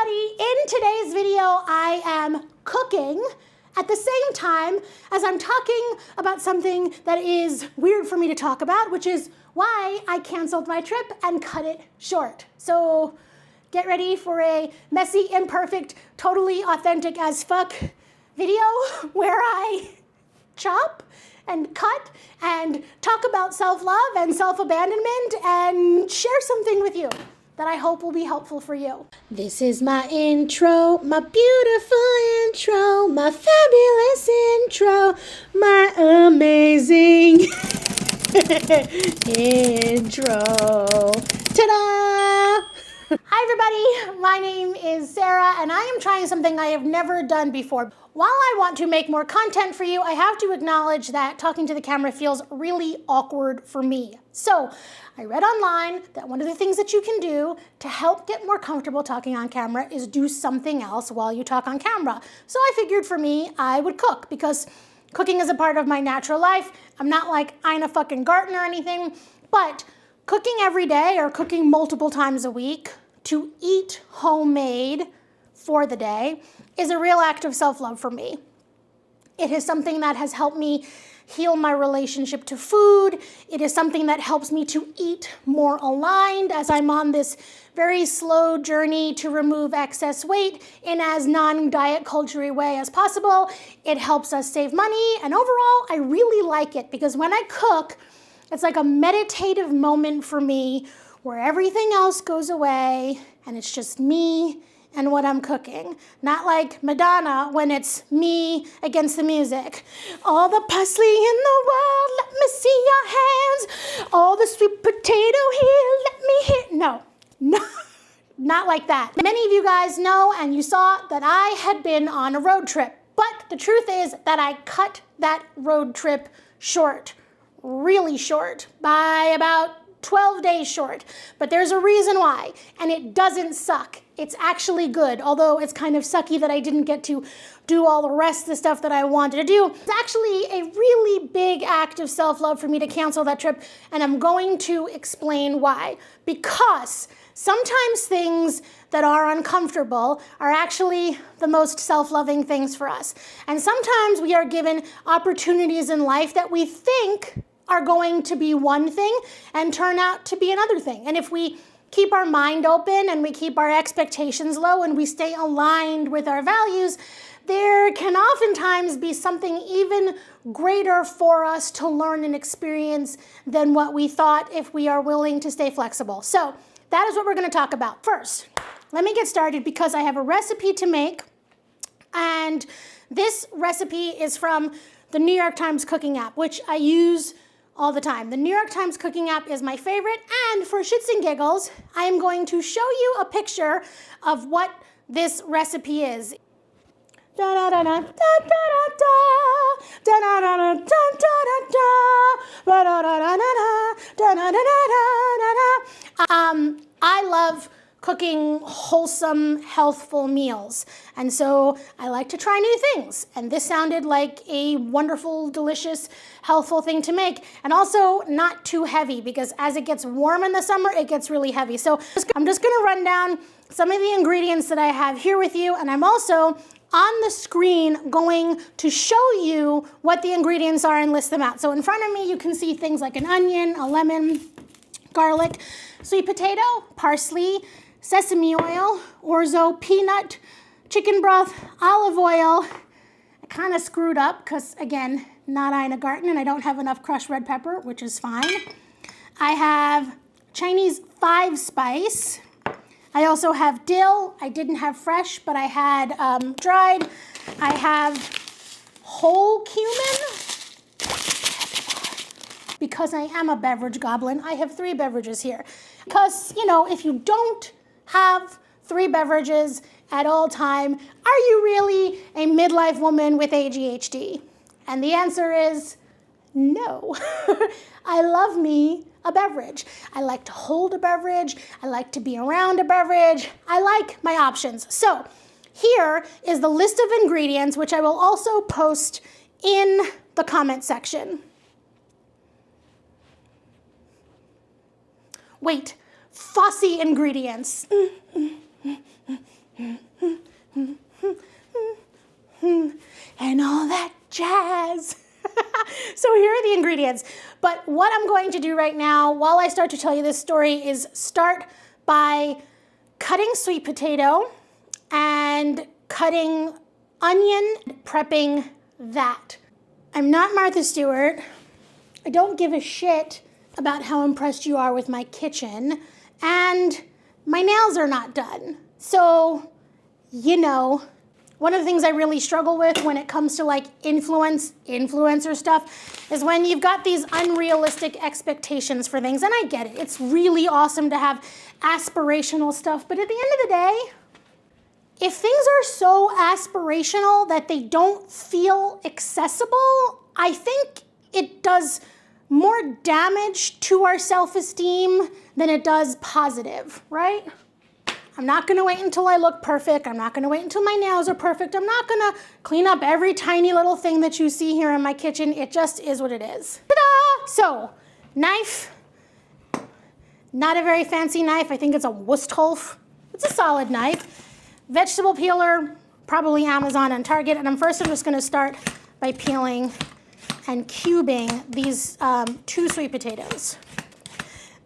everybody. In today's video, I am cooking at the same time as I'm talking about something that is weird for me to talk about, which is why I canceled my trip and cut it short. So get ready for a messy, imperfect, totally authentic as fuck video where I chop and cut and talk about self-love and self-abandonment and share something with you that I hope will be helpful for you. This is my intro, my beautiful intro, my fabulous intro, my amazing intro. Ta-da! Hi everybody, my name is Sarah and I am trying something I have never done before. While I want to make more content for you, I have to acknowledge that talking to the camera feels really awkward for me. So I read online that one of the things that you can do to help get more comfortable talking on camera is do something else while you talk on camera. So I figured for me, I would cook because cooking is a part of my natural life. I'm not like Ina fucking Garten or anything, but cooking every day or cooking multiple times a week to eat homemade for the day is a real act of self-love for me. It is something that has helped me heal my relationship to food. It is something that helps me to eat more aligned as I'm on this very slow journey to remove excess weight in as non-diet culture-y way as possible. It helps us save money, and overall, I really like it because when I cook, it's like a meditative moment for me where everything else goes away and it's just me and what I'm cooking. Not like Madonna when it's me against the music. All the parsley in the world, let me see your hands. All the sweet potato here, let me hit. No, not like that. Many of you guys know and you saw that I had been on a road trip, but the truth is that I cut that road trip short, really short, by about 12 days short, but there's a reason why, and it doesn't suck. It's actually good, although it's kind of sucky that I didn't get to do all the rest of the stuff that I wanted to do. It's actually a really big act of self-love for me to cancel that trip, and I'm going to explain why. Because sometimes things that are uncomfortable are actually the most self-loving things for us. And sometimes we are given opportunities in life that we think are going to be one thing and turn out to be another thing. And if we keep our mind open and we keep our expectations low and we stay aligned with our values, there can oftentimes be something even greater for us to learn and experience than what we thought if we are willing to stay flexible. So that is what we're going to talk about. First, let me get started because I have a recipe to make, and this recipe is from the New York Times cooking app, which I use all the time. The New York Times cooking app is my favorite, and for shits and giggles, I am going to show you a picture of what this recipe is. I love cooking wholesome, healthful meals. And so I like to try new things. And this sounded like a wonderful, delicious, healthful thing to make. And also not too heavy because as it gets warm in the summer, it gets really heavy. So I'm just gonna run down some of the ingredients that I have here with you. And I'm also on the screen going to show you what the ingredients are and list them out. So in front of me, you can see things like an onion, a lemon, garlic, sweet potato, parsley, sesame oil, orzo, peanut, chicken broth, olive oil. I kind of screwed up because, again, not Ina Garten, and I don't have enough crushed red pepper, which is fine. I have Chinese 5-spice. I also have dill. I didn't have fresh, but I had dried. I have whole cumin. Because I am a beverage goblin, I have 3 beverages here. Because, you know, if you don't have 3 beverages at all time, are you really a midlife woman with ADHD? And the answer is no. I love me a beverage. I like to hold a beverage. I like to be around a beverage. I like my options. So here is the list of ingredients, which I will also post in the comment section. Wait, fussy ingredients. the ingredients. But what I'm going to do right now, while I start to tell you this story, is start by cutting sweet potato and cutting onion, prepping that. I'm not Martha Stewart. I don't give a shit about how impressed you are with my kitchen, and my nails are not done. So, you know, one of the things I really struggle with when it comes to like influencer stuff is when you've got these unrealistic expectations for things, and I get it. It's really awesome to have aspirational stuff, but at the end of the day, if things are so aspirational that they don't feel accessible, I think it does more damage to our self-esteem than it does positive, right? I'm not gonna wait until I look perfect. I'm not gonna wait until my nails are perfect. I'm not gonna clean up every tiny little thing that you see here in my kitchen. It just is what it is. Ta-da! So, knife, not a very fancy knife. I think it's a Wusthof. It's a solid knife. Vegetable peeler, probably Amazon and Target. And I'm just gonna start by peeling and cubing these 2 sweet potatoes.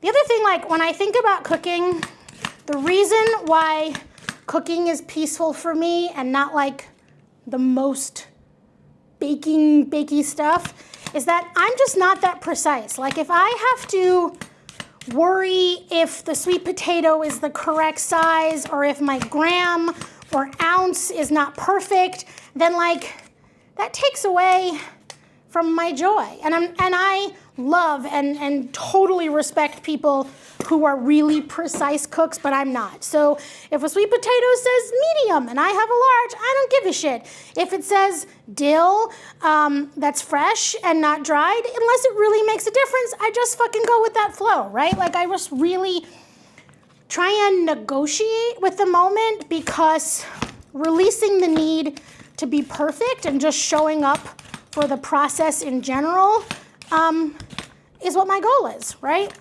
The other thing, like when I think about cooking, the reason why cooking is peaceful for me and not like the most bakey stuff is that I'm just not that precise. Like if I have to worry if the sweet potato is the correct size or if my gram or ounce is not perfect, then like that takes away from my joy. And I love and totally respect people who are really precise cooks, but I'm not. So if a sweet potato says medium and I have a large, I don't give a shit. If it says dill, that's fresh and not dried, unless it really makes a difference, I just fucking go with that flow, right? Like I just really try and negotiate with the moment, because releasing the need to be perfect and just showing up for the process in general is what my goal is, right?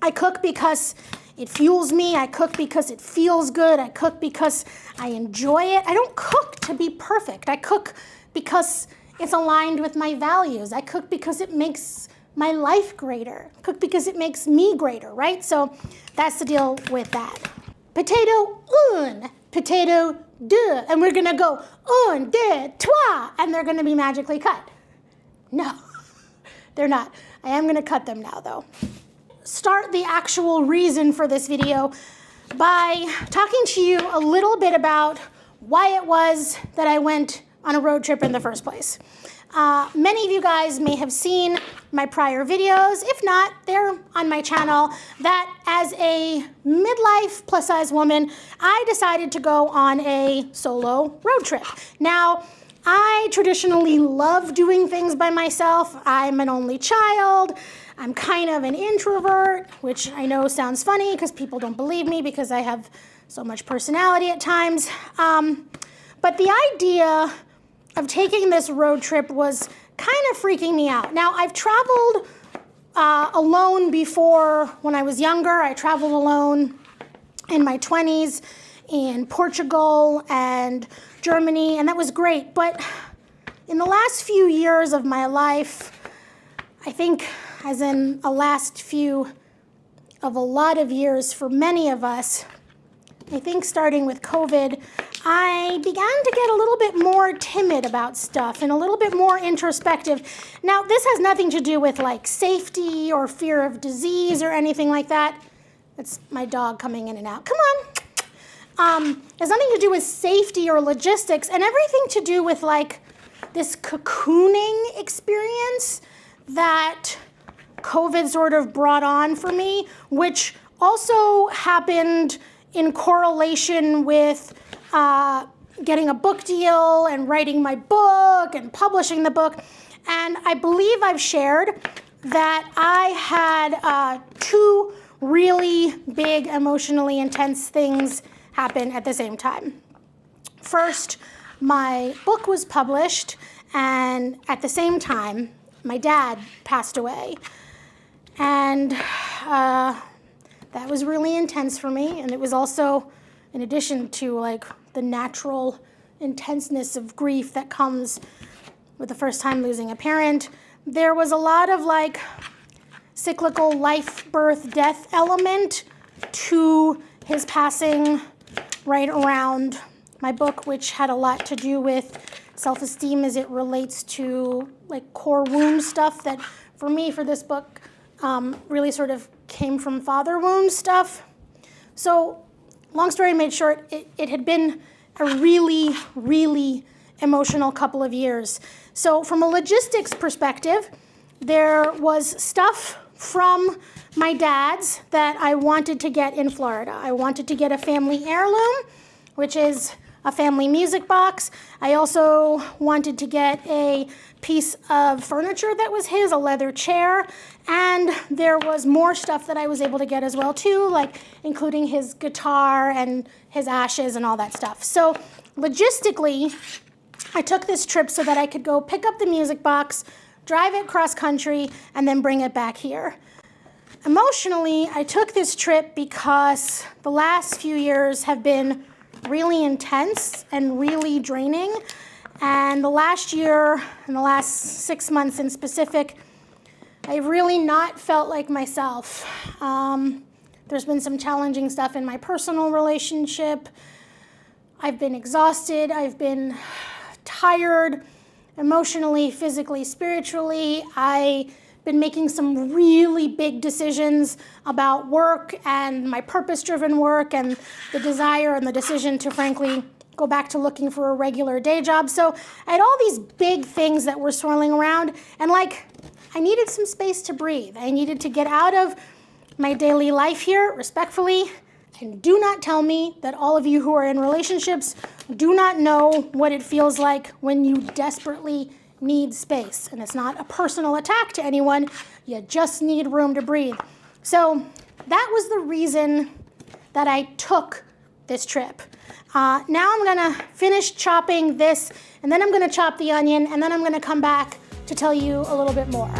I cook because it fuels me. I cook because it feels good. I cook because I enjoy it. I don't cook to be perfect. I cook because it's aligned with my values. I cook because it makes my life greater. I cook because it makes me greater, right? So that's the deal with that. Potato un, potato deux, and we're gonna go un, deux, trois, and they're gonna be magically cut. No, they're not. I am gonna cut them now though. Start the actual reason for this video by talking to you a little bit about why it was that I went on a road trip in the first place. Many of you guys may have seen my prior videos. If not, they're on my channel, that as a midlife plus size woman, I decided to go on a solo road trip. Now, I traditionally love doing things by myself. I'm an only child. I'm kind of an introvert, which I know sounds funny because people don't believe me because I have so much personality at times. But the idea of taking this road trip was kind of freaking me out. Now, I've traveled alone before when I was younger. I traveled alone in my 20s in Portugal and Germany, and that was great. But in the last few years of my life, I think as in a last few of a lot of years for many of us, I think starting with COVID, I began to get a little bit more timid about stuff and a little bit more introspective. Now, this has nothing to do with like safety or fear of disease or anything like that. That's my dog coming in and out. Come on. It has nothing to do with safety or logistics, and everything to do with like this cocooning experience that COVID sort of brought on for me, which also happened in correlation with getting a book deal and writing my book and publishing the book. And I believe I've shared that I had 2 really big, emotionally intense things happen at the same time. First, my book was published, and at the same time, my dad passed away. And that was really intense for me. And it was also, in addition to like the natural intenseness of grief that comes with the first time losing a parent, there was a lot of like cyclical life, birth, death element to his passing right around my book, which had a lot to do with self-esteem as it relates to like core wound stuff that for me, for this book, really sort of came from father wound stuff. So long story made short, it had been a really, really emotional couple of years. So from a logistics perspective, there was stuff from my dad's that I wanted to get in Florida. I wanted to get a family heirloom, which is a family music box. I also wanted to get a piece of furniture that was his, a leather chair, and there was more stuff that I was able to get as well too, like including his guitar and his ashes and all that stuff. So logistically, I took this trip so that I could go pick up the music box, drive it cross country, and then bring it back here. Emotionally, I took this trip because the last few years have been really intense and really draining. And the last year, and the last 6 months in specific, I've really not felt like myself. There's been some challenging stuff in my personal relationship. I've been exhausted. I've been tired emotionally, physically, spiritually. I've been making some really big decisions about work and my purpose-driven work and the desire and the decision to, frankly, go back to looking for a regular day job. So I had all these big things that were swirling around, and like, I needed some space to breathe. I needed to get out of my daily life here, respectfully. And do not tell me that all of you who are in relationships do not know what it feels like when you desperately need space. And it's not a personal attack to anyone. You just need room to breathe. So that was the reason that I took this trip. Now I'm gonna finish chopping this, and then I'm gonna chop the onion, and then I'm gonna come back to tell you a little bit more.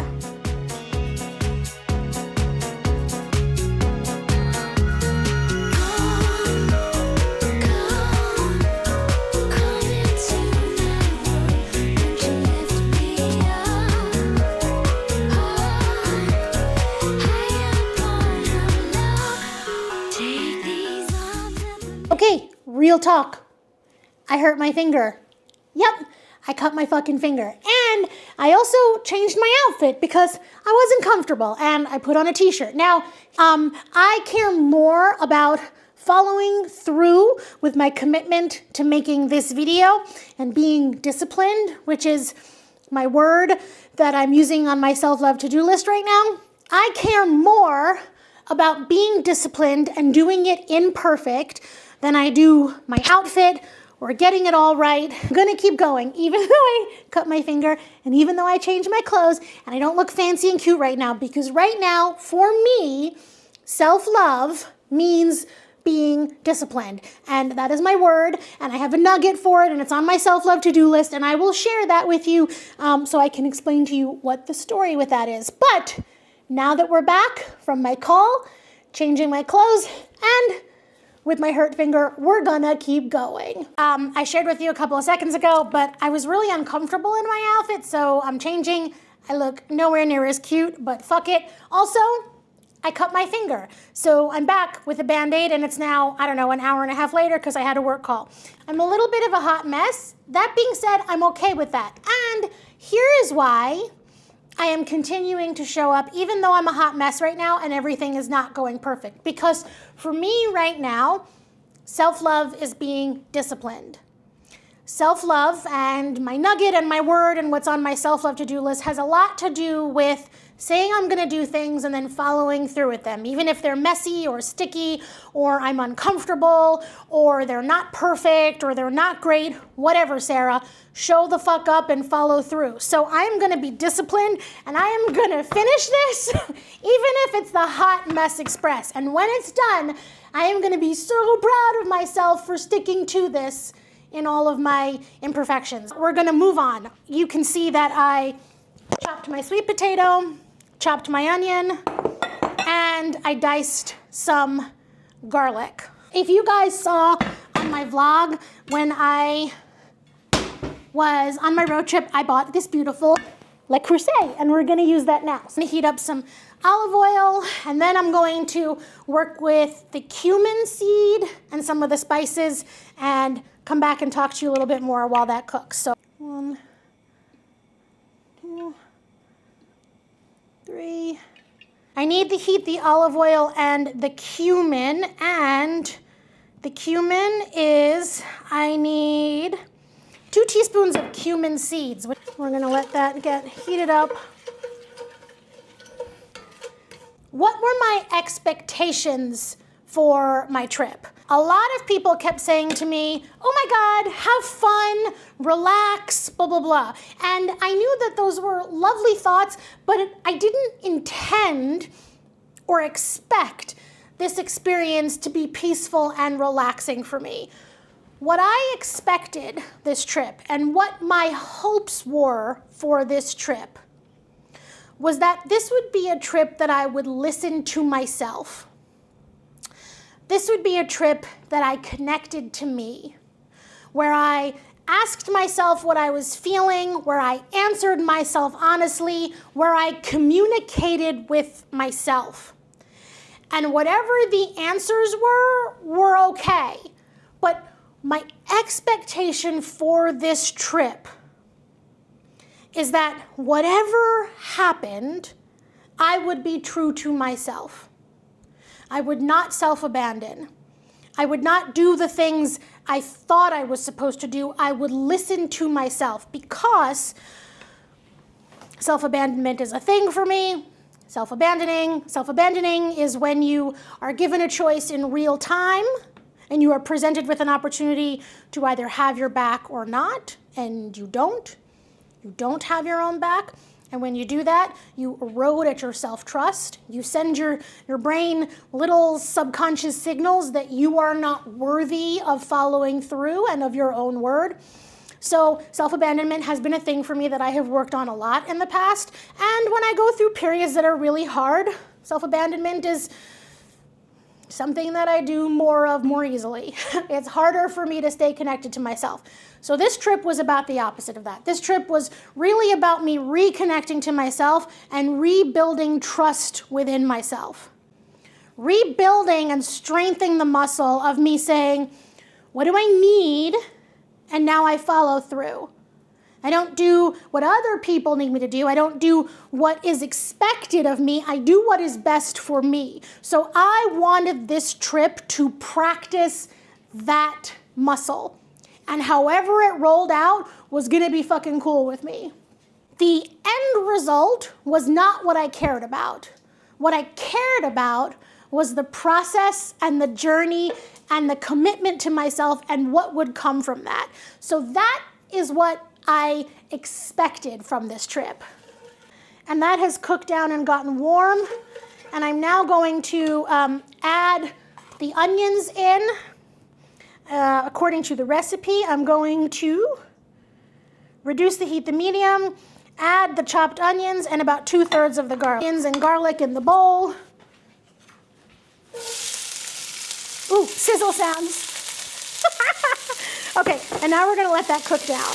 Okay, real talk. I hurt my finger. Yep, I cut my fucking finger. And I also changed my outfit because I wasn't comfortable, and I put on a t-shirt. Now, I care more about following through with my commitment to making this video and being disciplined, which is my word that I'm using on my self-love to-do list right now. I care more about being disciplined and doing it imperfect than I do my outfit or getting it all right. I'm gonna keep going, even though I cut my finger and even though I changed my clothes and I don't look fancy and cute right now, because right now, for me, self-love means being disciplined. And that is my word, and I have a nugget for it, and it's on my self-love to-do list, and I will share that with you so I can explain to you what the story with that is. But now that we're back from my call, changing my clothes, and with my hurt finger, we're gonna keep going. I shared with you a couple of seconds ago, but I was really uncomfortable in my outfit, so I'm changing. I look nowhere near as cute, but fuck it. Also, I cut my finger. So I'm back with a Band-Aid, and it's now, I don't know, an hour and a half later because I had a work call. I'm a little bit of a hot mess. That being said, I'm okay with that. And here is why I am continuing to show up even though I'm a hot mess right now and everything is not going perfect. Because for me right now, self-love is being disciplined. Self-love and my nugget and my word and what's on my self-love to-do list has a lot to do with saying I'm gonna do things and then following through with them, even if they're messy or sticky or I'm uncomfortable or they're not perfect or they're not great, whatever, Sarah, show the fuck up and follow through. So I'm gonna be disciplined and I am gonna finish this, even if it's the Hot Mess Express. And when it's done, I am gonna be so proud of myself for sticking to this in all of my imperfections. We're gonna move on. You can see that I chopped my sweet potato, chopped my onion, and I diced some garlic. If you guys saw on my vlog when I was on my road trip, I bought this beautiful Le Creuset, and we're gonna use that now. So I'm gonna heat up some olive oil, and then I'm going to work with the cumin seed and some of the spices and come back and talk to you a little bit more while that cooks. So 1, 2, 3. I need to heat the olive oil and the cumin, and the cumin is, I need 2 teaspoons of cumin seeds. We're gonna let that get heated up. What were my expectations for my trip? A lot of people kept saying to me, oh my God, have fun, relax, blah, blah, blah. And I knew that those were lovely thoughts, but I didn't intend or expect this experience to be peaceful and relaxing for me. What I expected this trip and what my hopes were for this trip was that this would be a trip that I would listen to myself. This would be a trip that I connected to me, where I asked myself what I was feeling, where I answered myself honestly, where I communicated with myself. And whatever the answers were okay. But my expectation for this trip is that whatever happened, I would be true to myself. I would not self-abandon. I would not do the things I thought I was supposed to do. I would listen to myself, because self-abandonment is a thing for me. Self-abandoning is when you are given a choice in real time and you are presented with an opportunity to either have your back or not, and you don't. You don't have your own back. And when you do that, you erode at your self-trust. You send your brain little subconscious signals that you are not worthy of following through and of your own word. So self-abandonment has been a thing for me that I have worked on a lot in the past. And when I go through periods that are really hard, self-abandonment is something that I do more of more easily. It's harder for me to stay connected to myself. So this trip was about the opposite of that. This trip was really about me reconnecting to myself and rebuilding trust within myself. Rebuilding and strengthening the muscle of me saying, what do I need? And now I follow through. I don't do what other people need me to do. I don't do what is expected of me. I do what is best for me. So I wanted this trip to practice that muscle. And however it rolled out was gonna be fucking cool with me. The end result was not what I cared about. What I cared about was the process and the journey and the commitment to myself and what would come from that. So that is what I expected from this trip. And that has cooked down and gotten warm. And I'm now going to add the onions in. According to the recipe, I'm going to reduce the heat to medium, add the chopped onions and about 2/3 of the garlic. Onions and garlic in the bowl. Ooh, sizzle sounds. Okay, and now we're gonna let that cook down.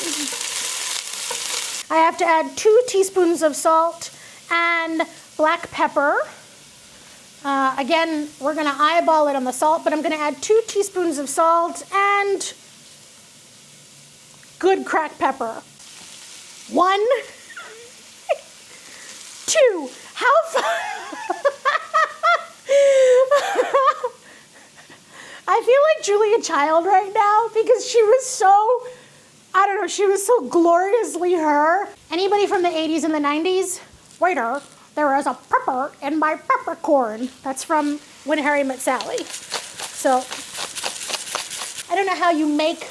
I have to add 2 teaspoons of salt and black pepper. Again, we're gonna eyeball it on the salt, but I'm gonna add 2 teaspoons of salt and good cracked pepper. 1, 2, how far? I feel like Julia Child right now because she was so, I don't know, she was so gloriously her. Anybody from the 80s and the 90s? Waiter, there is a pepper in my peppercorn. That's from When Harry Met Sally. So, I don't know how you make,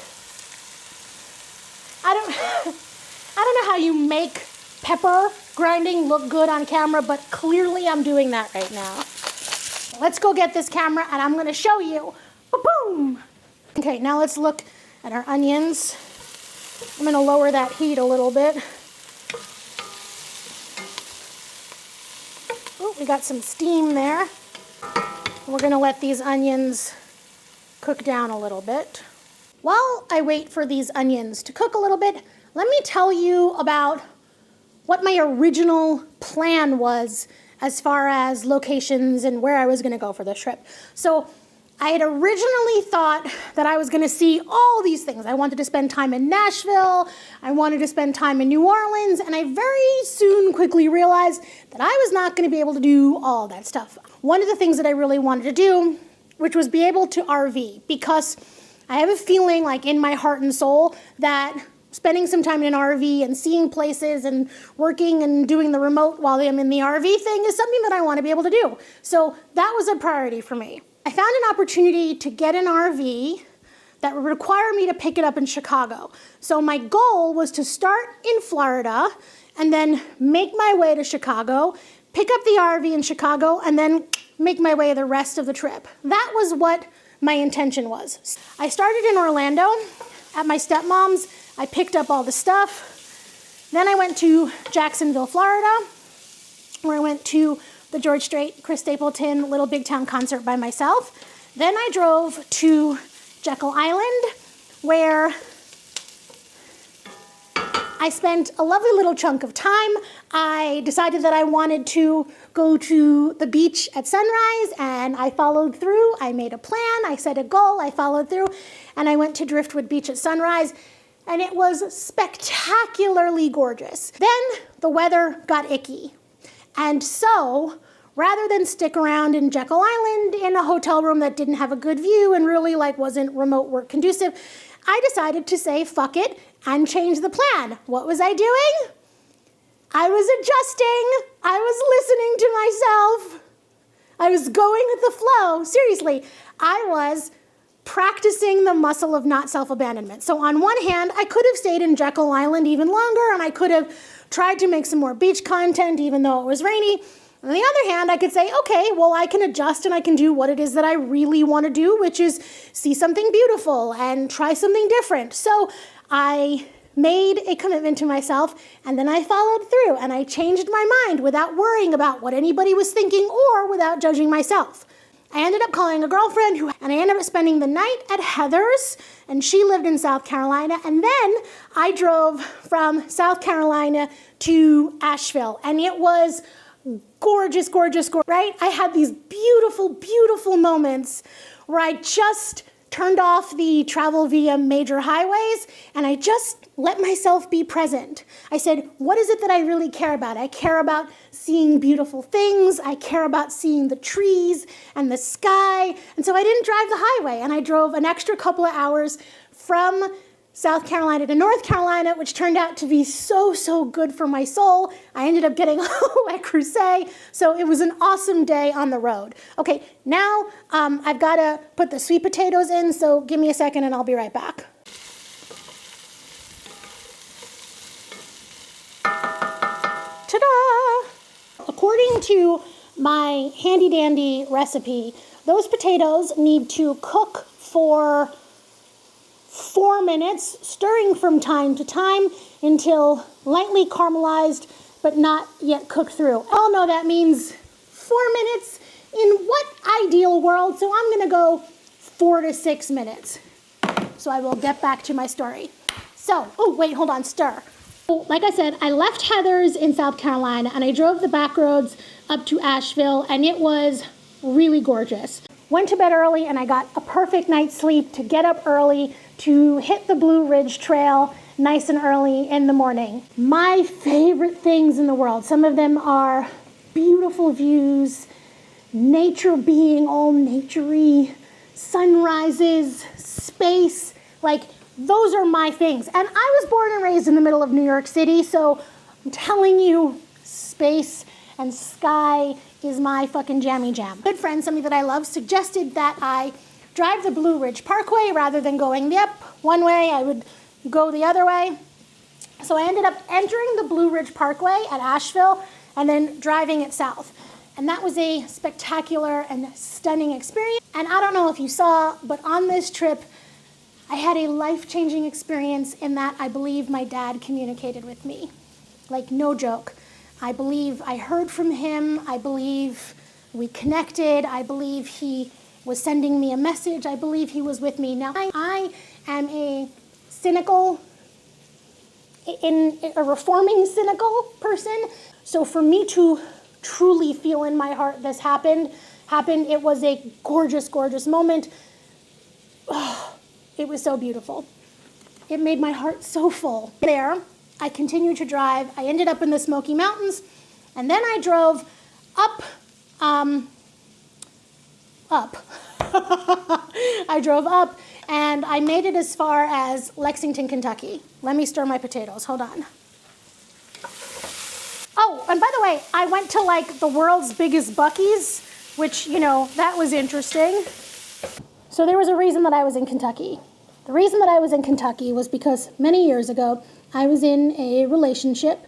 I don't know how you make pepper grinding look good on camera, but clearly I'm doing that right now. Let's go get this camera and I'm gonna show you. Boom! Okay, now let's look at our onions. I'm gonna lower that heat a little bit. Oh, we got some steam there. We're gonna let these onions cook down a little bit. While I wait for these onions to cook a little bit, let me tell you about what my original plan was as far as locations and where I was going to go for this trip. So I had originally thought that I was going to see all these things. I wanted to spend time in Nashville. I wanted to spend time in New Orleans. And I very soon quickly realized that I was not going to be able to do all that stuff. One of the things that I really wanted to do, which was be able to RV, because I have a feeling like in my heart and soul that spending some time in an RV and seeing places and working and doing the remote while I'm in the RV thing is something that I want to be able to do. So that was a priority for me. I found an opportunity to get an RV that would require me to pick it up in Chicago. So my goal was to start in Florida and then make my way to Chicago, pick up the RV in Chicago, and then make my way the rest of the trip. That was what my intention was. I started in Orlando at my stepmom's. I picked up all the stuff. Then I went to Jacksonville, Florida, where I went to the George Strait, Chris Stapleton Little Big Town concert by myself. Then I drove to Jekyll Island, where I spent a lovely little chunk of time. I decided that I wanted to go to the beach at sunrise, and I followed through. I made a plan, I set a goal, I followed through, and I went to Driftwood Beach at sunrise, and it was spectacularly gorgeous. Then the weather got icky. And so, rather than stick around in Jekyll Island in a hotel room that didn't have a good view and really wasn't remote work conducive, I decided to say fuck it and change the plan. What was I doing? I was adjusting. I was listening to myself. I was going with the flow. Seriously, I was practicing the muscle of not self-abandonment. So on one hand, I could have stayed in Jekyll Island even longer, and I could have tried to make some more beach content even though it was rainy. On the other hand, I could say, okay, well, I can adjust and I can do what it is that I really want to do, which is see something beautiful and try something different. So I made a commitment to myself, and then I followed through, and I changed my mind without worrying about what anybody was thinking or without judging myself. I ended up calling a girlfriend and I ended up spending the night at Heather's, and she lived in South Carolina. And then I drove from South Carolina to Asheville, and it was gorgeous, gorgeous, right? I had these beautiful, beautiful moments where I just turned off the travel via major highways, and I just let myself be present. I said, what is it that I really care about? I care about seeing beautiful things. I care about seeing the trees and the sky. And so I didn't drive the highway, and I drove an extra couple of hours from South Carolina to North Carolina, which turned out to be so, so good for my soul. I ended up getting home at Crusade, so it was an awesome day on the road. Okay, now I've got to put the sweet potatoes in, so give me a second and I'll be right back. Ta-da! According to my handy-dandy recipe, those potatoes need to cook for 4 minutes, stirring from time to time until lightly caramelized, but not yet cooked through. All know that means 4 minutes. In what ideal world? So I'm going to go 4 to 6 minutes. So I will get back to my story. So, oh wait, hold on, stir. So, like I said, I left Heather's in South Carolina, and I drove the back roads up to Asheville, and it was really gorgeous. Went to bed early, and I got a perfect night's sleep to get up early to hit the Blue Ridge Trail nice and early in the morning. My favorite things in the world, some of them are beautiful views, nature being all naturey, sunrises, space, those are my things. And I was born and raised in the middle of New York City, so I'm telling you, space and sky is my fucking jammy jam. Good friend, somebody that I love, suggested that I drive the Blue Ridge Parkway rather than going one way. I would go the other way. So I ended up entering the Blue Ridge Parkway at Asheville and then driving it south. And that was a spectacular and stunning experience. And I don't know if you saw, but on this trip, I had a life-changing experience in that I believe my dad communicated with me. No joke. I believe I heard from him. I believe we connected. I believe he was sending me a message. I believe he was with me. Now, I am a cynical, a reforming cynical person. So for me to truly feel in my heart this happened, it was a gorgeous, gorgeous moment. Oh, it was so beautiful. It made my heart so full. There, I continued to drive. I ended up in the Smoky Mountains, and then I drove up. I drove up, and I made it as far as Lexington, Kentucky. Let me stir my potatoes. Hold on. Oh, and by the way, I went to like the world's biggest Buc-ee's, which, you know, that was interesting. So there was a reason that I was in Kentucky. The reason that I was in Kentucky was because many years ago, I was in a relationship,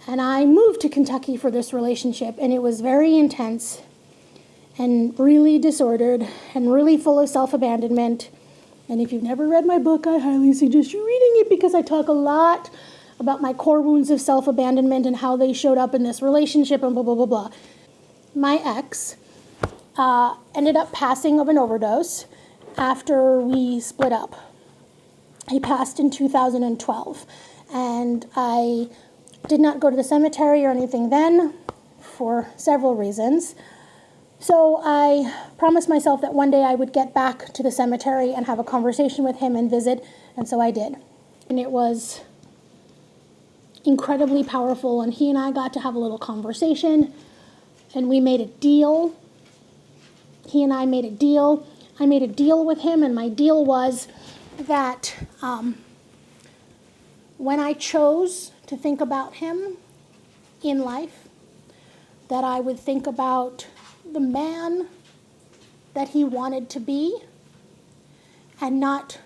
and I moved to Kentucky for this relationship, and it was very intense and really disordered and really full of self-abandonment. And if you've never read my book, I highly suggest you reading it because I talk a lot about my core wounds of self-abandonment and how they showed up in this relationship and blah, blah, blah, blah. My ex ended up passing of an overdose after we split up. He passed in 2012, and I did not go to the cemetery or anything then for several reasons. So I promised myself that one day I would get back to the cemetery and have a conversation with him and visit, and so I did. And it was incredibly powerful, and he and I got to have a little conversation, and we made a deal. He and I made a deal. I made a deal with him, and my deal was that when I chose to think about him in life, that I would think about the man that he wanted to be and not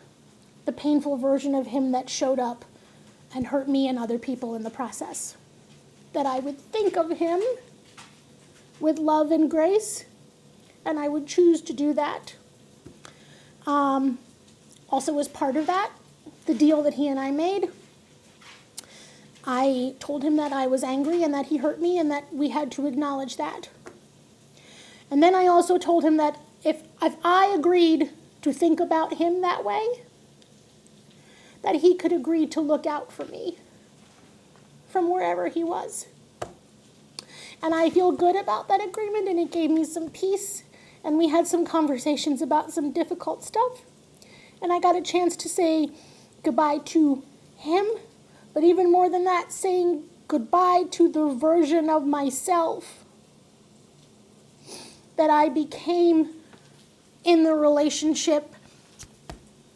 the painful version of him that showed up and hurt me and other people in the process. That I would think of him with love and grace, and I would choose to do that. Also, as part of that, the deal that he and I made, I told him that I was angry and that he hurt me and that we had to acknowledge that. And then I also told him that if I agreed to think about him that way, that he could agree to look out for me from wherever he was. And I feel good about that agreement, and it gave me some peace, and we had some conversations about some difficult stuff, and I got a chance to say goodbye to him, but even more than that, saying goodbye to the version of myself that I became in the relationship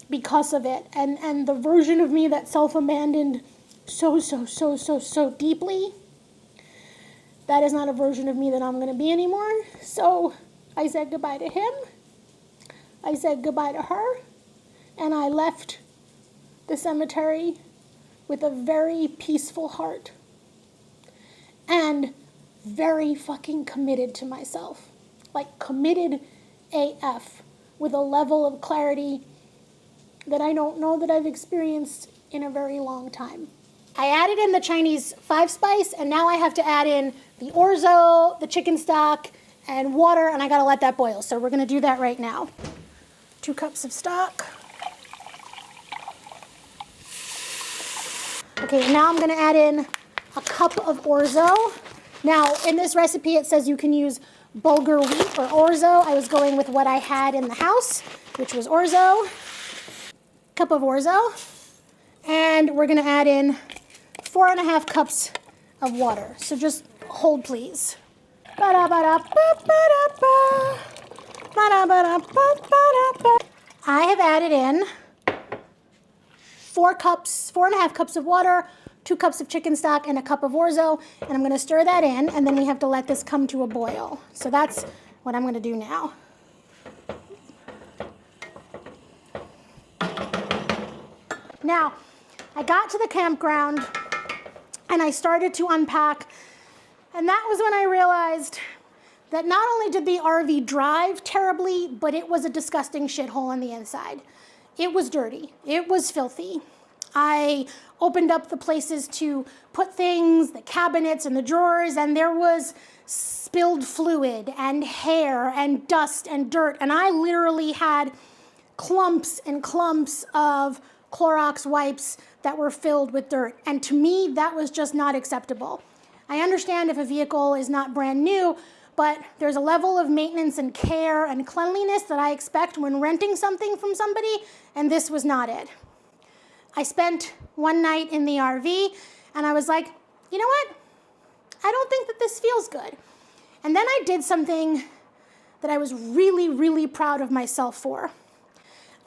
because of it, and the version of me that self-abandoned so deeply, that is not a version of me that I'm going to be anymore. So I said goodbye to him, I said goodbye to her, and I left the cemetery with a very peaceful heart and very fucking committed to myself. Like committed AF, with a level of clarity that I don't know that I've experienced in a very long time. I added in the Chinese 5-spice, and now I have to add in the orzo, the chicken stock, and water, and I gotta let that boil. So we're gonna do that right now. 2 cups of stock. Okay, now I'm gonna add in a cup of orzo. Now, in this recipe, it says you can use bulgur wheat or orzo. I was going with what I had in the house, which was orzo. Cup of orzo. And we're gonna add in 4.5 cups of water. So just hold, please. I have added in 4.5 cups of water, 2 cups of chicken stock, and a cup of orzo, and I'm gonna stir that in, and then we have to let this come to a boil. So that's what I'm gonna do now. Now, I got to the campground, and I started to unpack, and that was when I realized that not only did the RV drive terribly, but it was a disgusting shithole on the inside. It was dirty. It was filthy. I opened up the places to put things, the cabinets and the drawers, and there was spilled fluid and hair and dust and dirt, and I literally had clumps and clumps of Clorox wipes that were filled with dirt. And to me, that was just not acceptable. I understand if a vehicle is not brand new, but there's a level of maintenance and care and cleanliness that I expect when renting something from somebody, and this was not it. I spent one night in the RV, and I was like, you know what? I don't think that this feels good. And then I did something that I was really, really proud of myself for.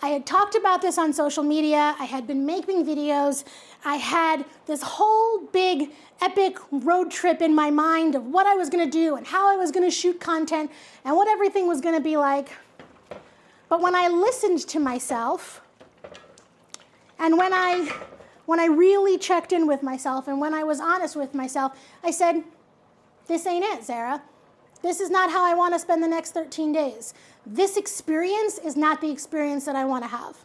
I had talked about this on social media. I had been making videos. I had this whole big epic road trip in my mind of what I was going to do and how I was going to shoot content and what everything was going to be like. But when I listened to myself and when I really checked in with myself and when I was honest with myself, I said, this ain't it, Sarah. This is not how I want to spend the next 13 days. This experience is not the experience that I want to have.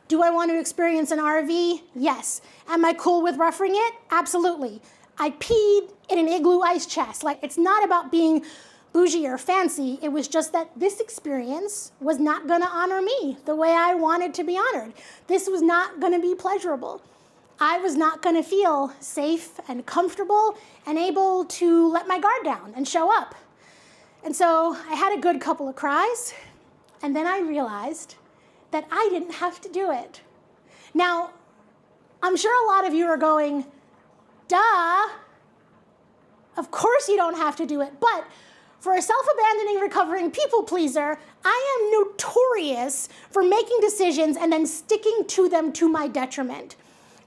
Do I want to experience an RV? Yes. Am I cool with roughing it? Absolutely. I peed in an igloo ice chest. Like, it's not about being bougie or fancy. It was just that this experience was not going to honor me the way I wanted to be honored. This was not going to be pleasurable. I was not going to feel safe and comfortable and able to let my guard down and show up. And so I had a good couple of cries, and then I realized that I didn't have to do it. Now, I'm sure a lot of you are going, duh, of course you don't have to do it, but for a self-abandoning, recovering people pleaser, I am notorious for making decisions and then sticking to them to my detriment.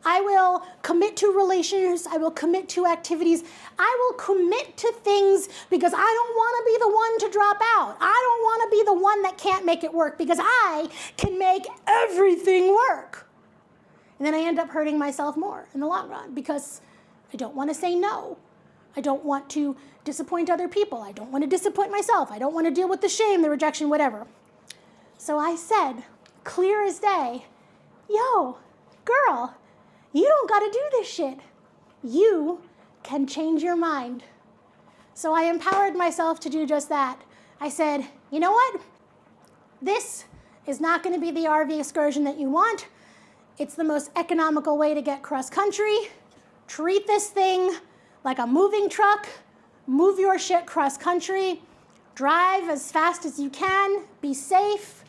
I will commit to relationships, I will commit to activities, I will commit to things because I don't want to be the one to drop out. I don't want to be the one that can't make it work because I can make everything work. And then I end up hurting myself more in the long run because I don't want to say no. I don't want to disappoint other people. I don't want to disappoint myself. I don't want to deal with the shame, the rejection, whatever. So I said, clear as day, yo, girl, you don't got to do this shit. You can change your mind. So I empowered myself to do just that. I said, you know what? This is not going to be the RV excursion that you want. It's the most economical way to get cross-country. Treat this thing like a moving truck. Move your shit cross-country. Drive as fast as you can. Be safe.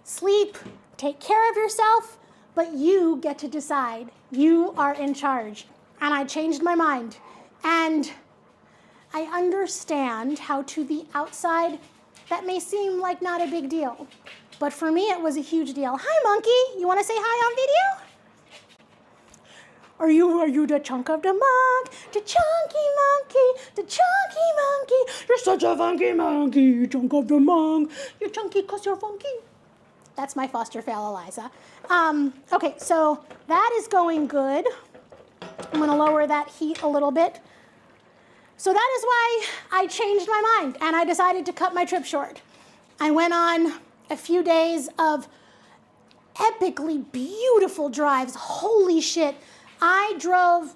Sleep. Take care of yourself. But you get to decide. You are in charge. And I changed my mind. And I understand how to the outside that may seem like not a big deal. But for me, it was a huge deal. Hi, monkey. You want to say hi on video? Are you the chunk of the monk? The chunky monkey, the chunky monkey. You're such a funky monkey, you chunk of the monk. You're chunky because you're funky. That's my foster fail, Eliza. Okay, so that is going good. I'm going to lower that heat a little bit. So that is why I changed my mind and I decided to cut my trip short. I went on a few days of epically beautiful drives. Holy shit. I drove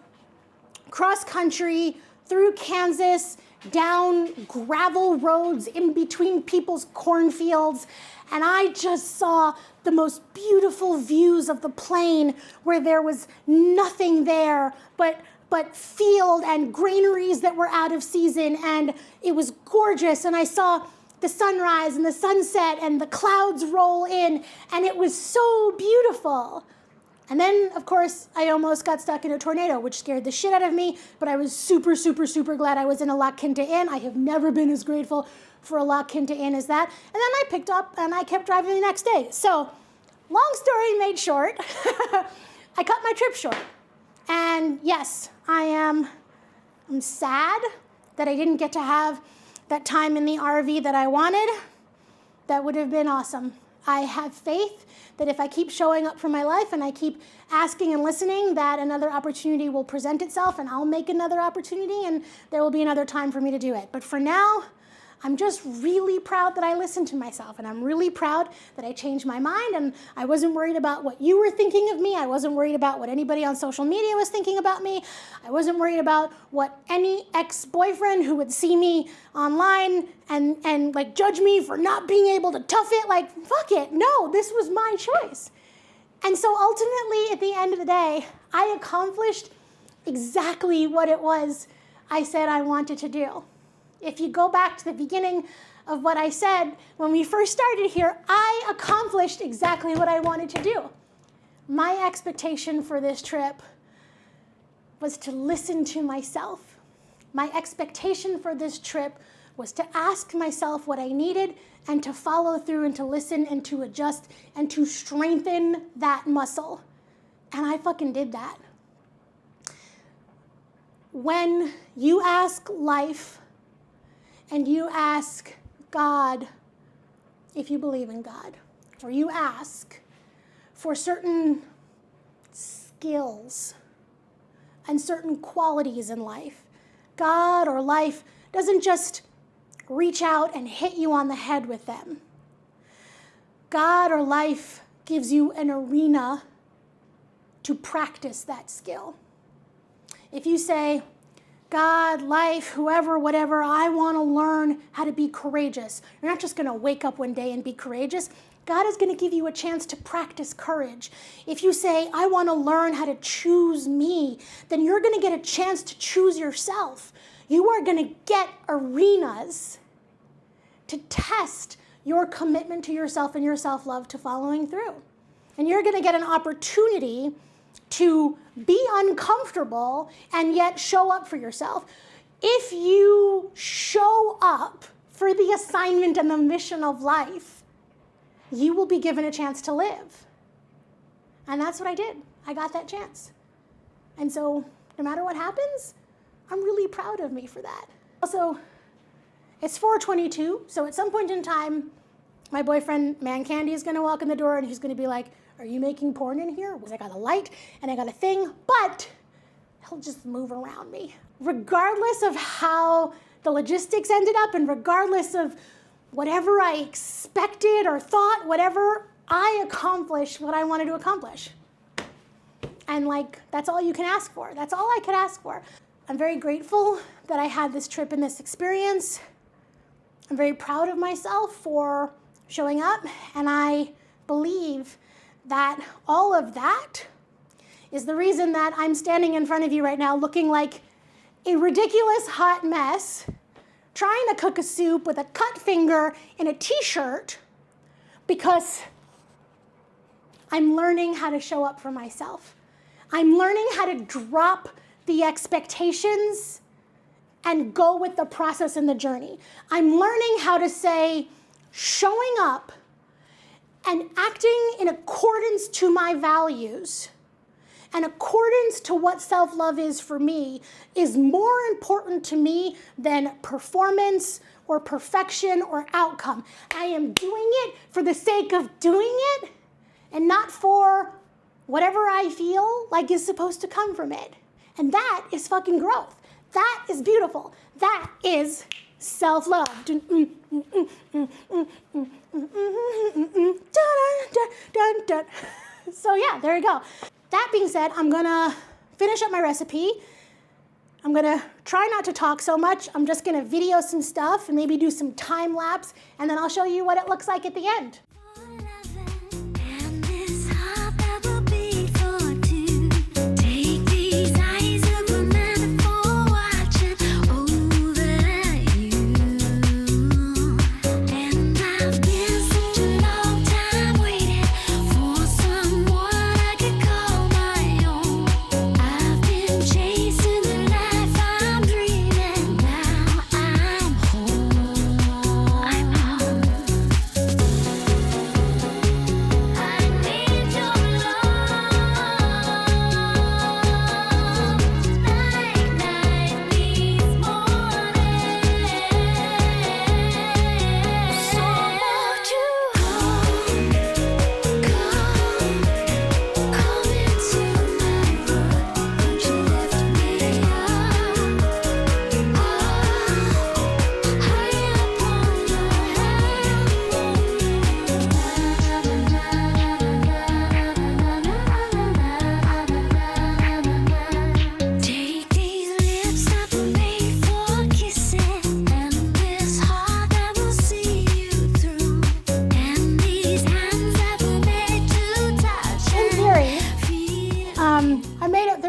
cross country through Kansas, down gravel roads in between people's cornfields, and I just saw the most beautiful views of the plain where there was nothing there but field and granaries that were out of season, and it was gorgeous, and I saw the sunrise and the sunset and the clouds roll in, and it was so beautiful. And then, of course, I almost got stuck in a tornado, which scared the shit out of me, but I was super, super, super glad I was in a La Quinta Inn. I have never been as grateful for a La Quinta Inn as that. And then I picked up and I kept driving the next day. So, long story made short, I cut my trip short. And yes, I'm sad that I didn't get to have that time in the RV that I wanted. That would have been awesome. I have faith that if I keep showing up for my life and I keep asking and listening, that another opportunity will present itself and I'll make another opportunity and there will be another time for me to do it. But for now, I'm just really proud that I listened to myself, and I'm really proud that I changed my mind, and I wasn't worried about what you were thinking of me. I wasn't worried about what anybody on social media was thinking about me. I wasn't worried about what any ex-boyfriend who would see me online and like judge me for not being able to tough it. Like, fuck it. No, this was my choice. And so ultimately, at the end of the day, I accomplished exactly what it was I said I wanted to do. If you go back to the beginning of what I said, when we first started here, I accomplished exactly what I wanted to do. My expectation for this trip was to listen to myself. My expectation for this trip was to ask myself what I needed and to follow through and to listen and to adjust and to strengthen that muscle. And I fucking did that. When you ask life and you ask God, if you believe in God, or you ask for certain skills and certain qualities in life, God or life doesn't just reach out and hit you on the head with them. God or life gives you an arena to practice that skill. If you say, God, life, whoever, whatever, I want to learn how to be courageous. You're not just going to wake up one day and be courageous. God is going to give you a chance to practice courage. If you say, I want to learn how to choose me, then you're going to get a chance to choose yourself. You are going to get arenas to test your commitment to yourself and your self-love to following through. And you're going to get an opportunity to be uncomfortable and yet show up for yourself. If you show up for the assignment and the mission of life, you will be given a chance to live. And that's what I did. I got that chance. And so no matter what happens, I'm really proud of me for that. Also, it's 4:22, so at some point in time, my boyfriend, Man Candy, is gonna walk in the door and he's gonna be like, are you making porn in here? Because I got a light and I got a thing, but he'll just move around me. Regardless of how the logistics ended up and regardless of whatever I expected or thought, whatever, I accomplished what I wanted to accomplish. And that's all you can ask for. That's all I could ask for. I'm very grateful that I had this trip and this experience. I'm very proud of myself for showing up, and I believe that all of that is the reason that I'm standing in front of you right now looking like a ridiculous hot mess, trying to cook a soup with a cut finger in a t-shirt, because I'm learning how to show up for myself. I'm learning how to drop the expectations and go with the process and the journey. I'm learning how to say, showing up and acting in accordance to my values and accordance to what self-love is for me is more important to me than performance or perfection or outcome. I am doing it for the sake of doing it and not for whatever I feel like is supposed to come from it. And that is fucking growth. That is beautiful. That is self-love. So yeah, there you go. That being said, I'm gonna finish up my recipe. I'm gonna try not to talk so much. I'm just gonna video some stuff and maybe do some time lapse, and then I'll show you what it looks like at the end.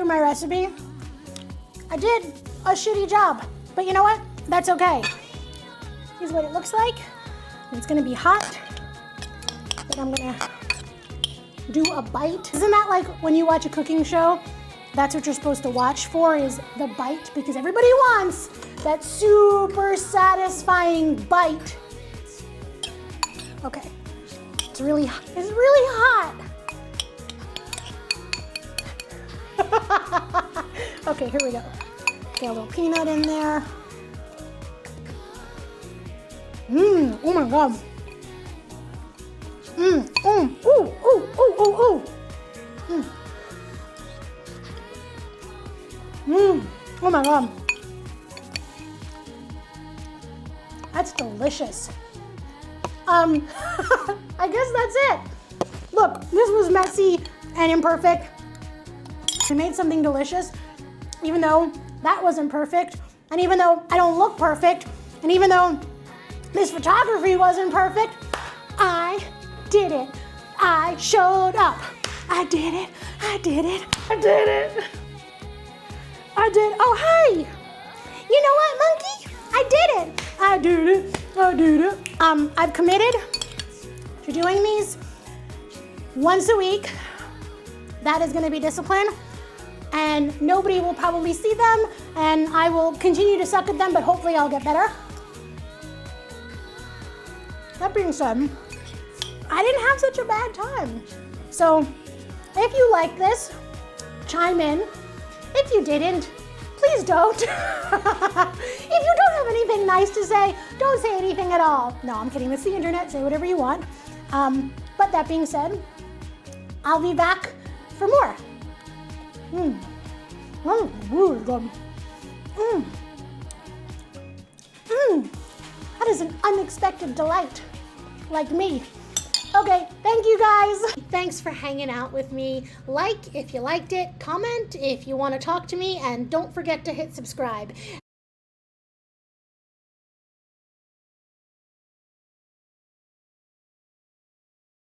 my recipe, I did a shitty job. But you know what? That's okay. Here's what it looks like. It's gonna be hot. But I'm gonna do a bite. Isn't that like when you watch a cooking show? That's what you're supposed to watch for, is the bite, because everybody wants that super satisfying bite. Okay, it's really hot. Okay, here we go. Get a little peanut in there. Oh my God. Ooh. Oh my God. That's delicious. I guess that's it. Look, this was messy and imperfect. I made something delicious, even though that wasn't perfect, and even though I don't look perfect, and even though this photography wasn't perfect, I did it. I showed up. I did it. I did it. I did it. I did. Oh, hey. You know what, monkey? I did it. I did it. I did it. I've committed to doing these once a week. That is going to be discipline. And nobody will probably see them, and I will continue to suck at them, but hopefully I'll get better. That being said, I didn't have such a bad time. So if you like this, chime in. If you didn't, please don't. If you don't have anything nice to say, don't say anything at all. No, I'm kidding. It's the internet. Say whatever you want. But that being said, I'll be back for more. Oh, really good. That is an unexpected delight, like me. Okay, thank you guys. Thanks for hanging out with me. Like if you liked it, comment if you want to talk to me, and don't forget to hit subscribe.